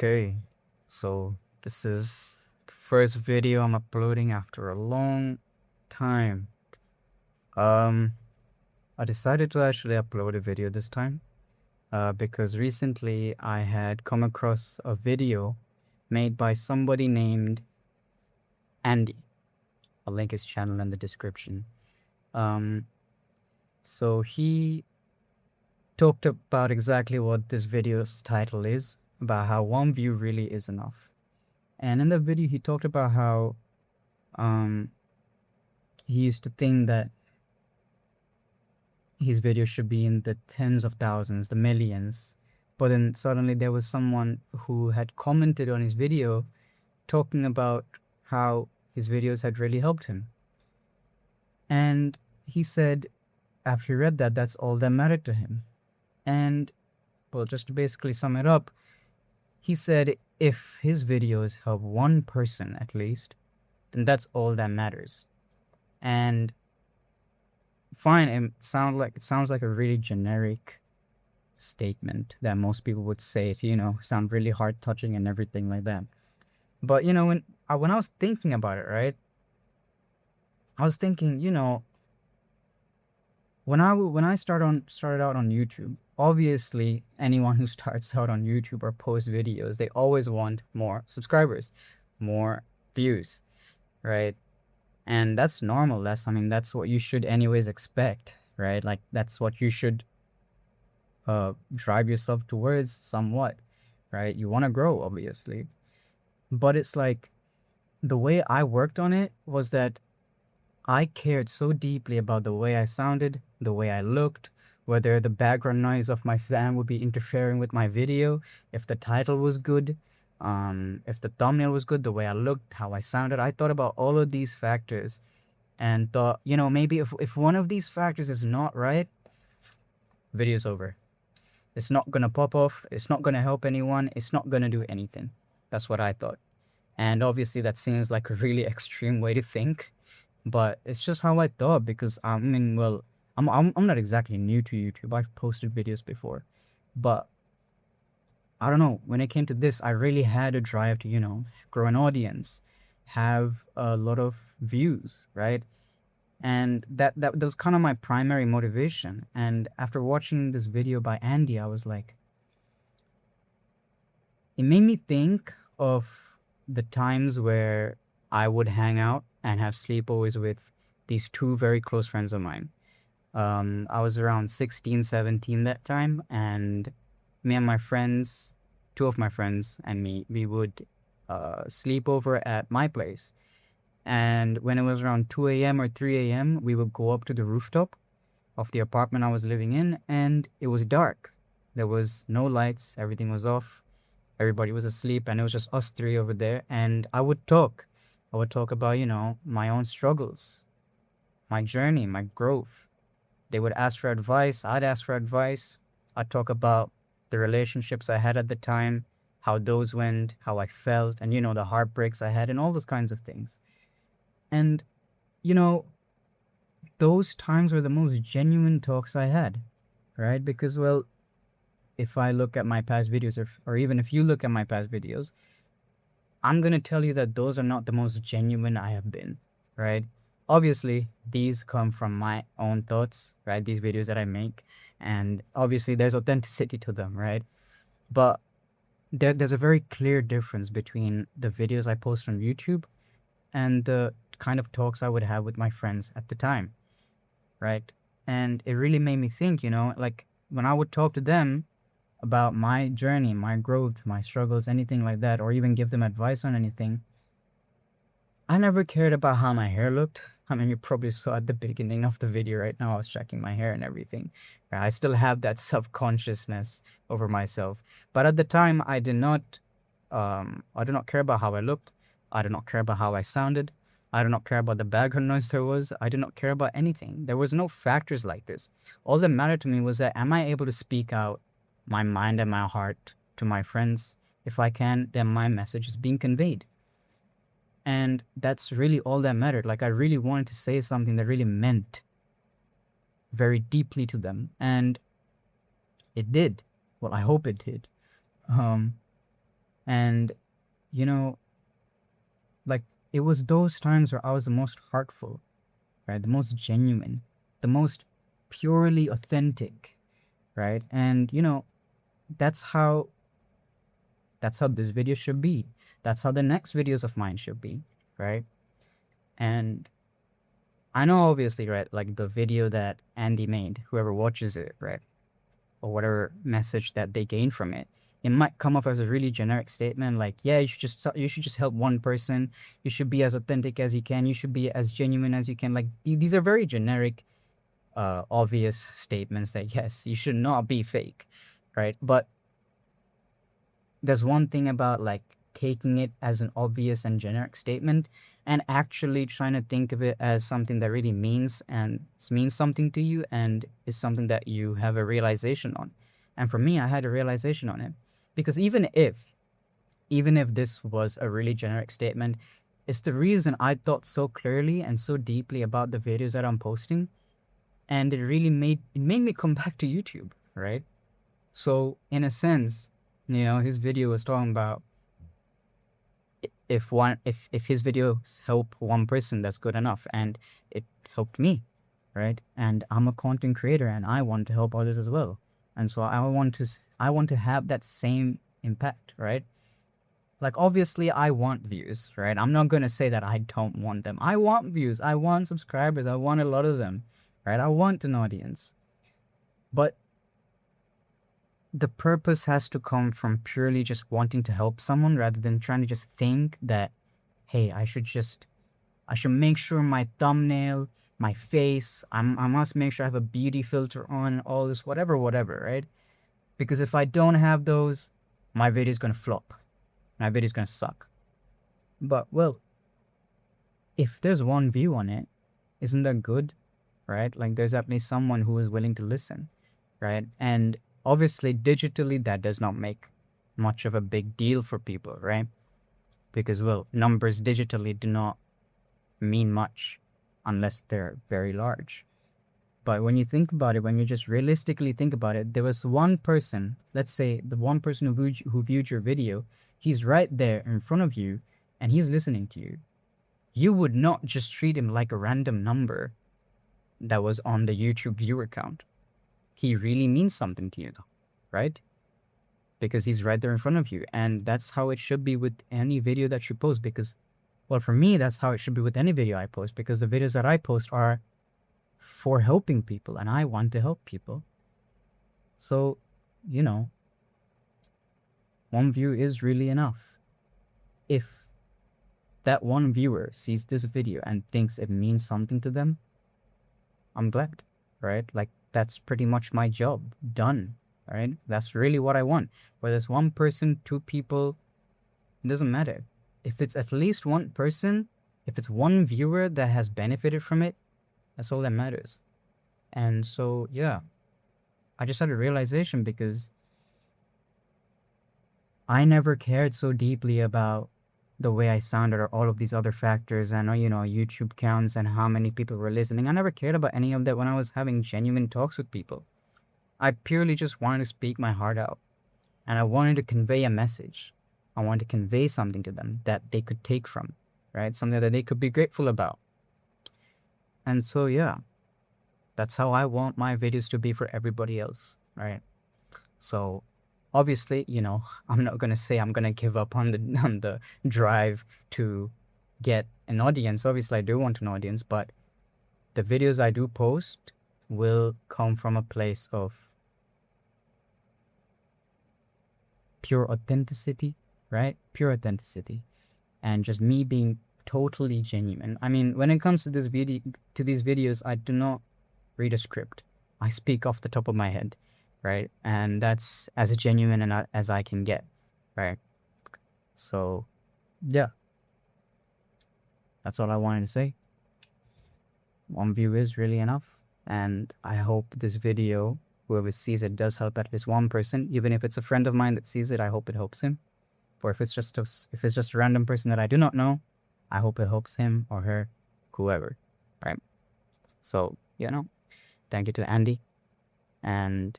Okay, so this is the first video I'm uploading after a long time. Um, I decided to actually upload a video this time, because recently I had come across a video made by somebody named Andy. I'll link his channel in the description. Um, so he talked about exactly what this video's title is, about how one view really is enough. And in the video, he talked about how um he used to think that his videos should be in the tens of thousands, the millions. But then suddenly there was someone who had commented on his video talking about how his videos had really helped him. And he said after he read that, that's all that mattered to him. And well, just to basically sum it up, he said if his videos help one person at least, then that's all that matters. And fine, it sounds like a really generic statement that most people would say to, sound really heart touching and everything like that. But when I was thinking about it, right, I was thinking, when I started out on YouTube, obviously anyone who starts out on YouTube or posts videos, they always want more subscribers, more views, right? And that's normal. That's what you should anyways expect, right? Like that's what you should drive yourself towards somewhat, right? You want to grow, obviously. But it's like the way I worked on it was that I cared so deeply about the way I sounded, the way I looked, whether the background noise of my fan would be interfering with my video, if the title was good, if the thumbnail was good, the way I looked, how I sounded. I thought about all of these factors and thought, maybe if one of these factors is not right, video's over. It's not gonna pop off. It's not gonna help anyone. It's not gonna do anything. That's what I thought. And obviously, that seems like a really extreme way to think, but it's just how I thought because well, I'm not exactly new to YouTube. I've posted videos before, but I don't know. When it came to this, I really had a drive to grow an audience, have a lot of views, right? And that was kind of my primary motivation. And after watching this video by Andy, I was like, it made me think of the times where I would hang out and have sleepovers with these two very close friends of mine. I was around 16, 17 that time, and me and my friends, two of my friends and me, we would sleep over at my place. And when it was around 2 a.m. or 3 a.m., we would go up to the rooftop of the apartment I was living in, and it was dark. There was no lights, everything was off, everybody was asleep, and it was just us three over there. And I would talk. I would talk about, my own struggles, my journey, my growth. They would ask for advice. I'd ask for advice. I'd talk about the relationships I had at the time, how those went, how I felt, and, the heartbreaks I had, and all those kinds of things. And, you know, those times were the most genuine talks I had, right? Because, well, if I look at my past videos, or even if you look at my past videos, I'm going to tell you that those are not the most genuine I have been, right? Obviously, these come from my own thoughts, right? These videos that I make. And obviously, there's authenticity to them, right? But there's a very clear difference between the videos I post on YouTube and the kind of talks I would have with my friends at the time, right? And it really made me think, like when I would talk to them about my journey, my growth, my struggles, anything like that, or even give them advice on anything, I never cared about how my hair looked. I mean, you probably saw at the beginning of the video right now, I was checking my hair and everything. I still have that self-consciousness over myself. But at the time, I did not care about how I looked. I did not care about how I sounded. I did not care about the background noise there was. I did not care about anything. There was no factors like this. All that mattered to me was that am I able to speak out my mind and my heart to my friends? If I can, then my message is being conveyed. And that's really all that mattered. Like I really wanted to say something that really meant very deeply to them. And it did. Well, I hope it did. Um, And, you know, like, it was those times where I was the most heartful, right? The most genuine, the most purely authentic, right? And, that's how that's how this video should be. That's how the next videos of mine should be, right? And I know, obviously, right, like the video that Andy made, whoever watches it, right, or whatever message that they gain from it, it might come off as a really generic statement, like, yeah, you should just help one person. You should be as authentic as you can. You should be as genuine as you can. Like, these are very generic, obvious statements that, yes, you should not be fake, right? But there's one thing about, like, taking it as an obvious and generic statement and actually trying to think of it as something that really means something to you and is something that you have a realization on. And for me, I had a realization on it, because even if this was a really generic statement, it's the reason I thought so clearly and so deeply about the videos that I'm posting, and it made me come back to YouTube, right? So in a sense, his video was talking about, if his videos help one person, that's good enough, and it helped me, right? And I'm a content creator, and I want to help others as well, and so I want to have that same impact, right? Like, obviously, I want views, right? I'm not gonna say that I don't want them. I want views, I want subscribers, I want a lot of them, right? I want an audience, but the purpose has to come from purely just wanting to help someone, rather than trying to just think that, hey, I should make sure my thumbnail, my face, I must make sure I have a beauty filter on, all this, whatever, right? Because if I don't have those, my video is gonna flop. My video is gonna suck. But, well, if there's one view on it, isn't that good, right? Like, there's at least someone who is willing to listen, right? And obviously, digitally, that does not make much of a big deal for people, right? Because, well, numbers digitally do not mean much unless they're very large. But when you think about it, when you just realistically think about it, there was one person, let's say the one person who viewed your video, he's right there in front of you and he's listening to you. You would not just treat him like a random number that was on the YouTube viewer count. He really means something to you, though, right? Because he's right there in front of you. And that's how it should be with any video that you post. Because, well, for me, that's how it should be with any video I post. Because the videos that I post are for helping people, and I want to help people. So, one view is really enough. If that one viewer sees this video and thinks it means something to them, I'm glad, right? Like, that's pretty much my job done, right? That's really what I want. Whether it's one person, two people, it doesn't matter. If it's at least one person, if it's one viewer that has benefited from it, that's all that matters. And so, yeah, I just had a realization, because I never cared so deeply about the way I sounded or all of these other factors, and, YouTube counts and how many people were listening. I never cared about any of that when I was having genuine talks with people. I purely just wanted to speak my heart out, and I wanted to convey a message. I wanted to convey something to them that they could take from, right? Something that they could be grateful about. And so, yeah, that's how I want my videos to be for everybody else, right? So, obviously, I'm not gonna say I'm gonna give up on the drive to get an audience. Obviously, I do want an audience, but the videos I do post will come from a place of pure authenticity, right? Pure authenticity, and just me being totally genuine. I mean, when it comes to these videos, I do not read a script. I speak off the top of my head, right? And that's as genuine as I can get, right? So, yeah, that's all I wanted to say. One view is really enough, and I hope this video, whoever sees it, does help at least one person. Even if it's a friend of mine that sees it, I hope it helps him. Or if it's just a random person that I do not know, I hope it helps him or her, whoever, right? So, thank you to Andy, and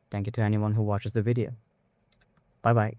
thank you to anyone who watches the video. Bye bye.